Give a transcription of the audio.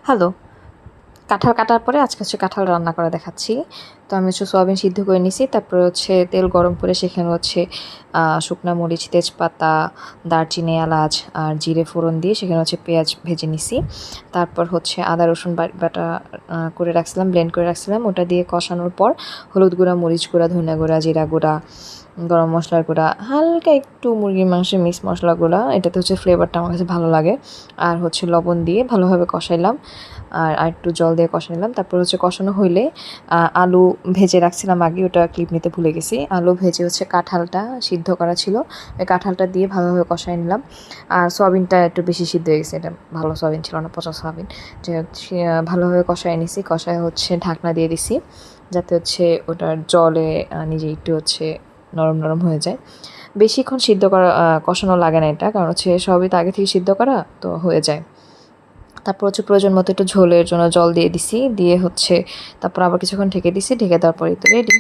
Hello, কাঁঠাল কাটার পরে আজকে হচ্ছে কাঁঠাল রান্না করে দেখাচ্ছি। তো আমি হচ্ছে সয়াবিন সিদ্ধ করে নিছি। তারপরে হচ্ছে তেল গরম করে সেখানে হচ্ছে শুকনা মরিচ, তেজপাতা, দারচিনি, এলাচ আর জিরে ফোড়ন দিয়ে সেখানে হচ্ছে পেঁয়াজ ভেজে নিছি। তারপর হচ্ছে আদা রসুন বাটা করে রাখছিলাম, ব্লেন্ড করে রাখছিলাম। ওটা দিয়ে কষানোর পর হলুদ গুঁড়া, মরিচ গুঁড়া, ধনিয়া গুঁড়া, জিরা গুঁড়া, গরম মশলার গুঁড়া, হালকা একটু মুরগির মাংসের মিক্স মশলা গুঁড়া, এটাতে হচ্ছে ফ্লেভারটা আমার কাছে ভালো লাগে। আর হচ্ছে লবণ দিয়ে ভালোভাবে কষাইলাম। আর একটু জল দিয়ে কষাইলাম। তারপর হচ্ছে কষানো হইলে আলু ভেজে রাখছিলাম আগে, ওটা ক্লিপ নিতে ভুলে গেছি। আলু ভেজে হচ্ছে কাঁঠালটা সিদ্ধ করা ছিল, ওই কাঁঠালটা দিয়ে ভালোভাবে কষাই নিলাম। আর সয়াবিনটা একটু বেশি সিদ্ধ হয়ে গেছে, এটা ভালো সয়াবিন ছিল না, পচা সয়াবিন। যে ভালোভাবে কষাই নিছি, কষায় হচ্ছে ঢাকনা দিয়ে দিছি যাতে হচ্ছে ওটার জলে নিজে একটু হচ্ছে নরম নরম হয়ে যায়। বেশিক্ষণ সিদ্ধ করা কষানো লাগে না এটা, কারণ হচ্ছে সবই তো আগে থেকে সিদ্ধ করা, তো হয়ে যায়। তারপর হচ্ছে প্রয়োজন মতো একটু ঝোলের জন্য জল দিয়ে দিছি, দিয়ে হচ্ছে তারপর আবার কিছুক্ষণ ঢেকে দিছি, ঢেকে দেওয়ার পরেই তো রেডি।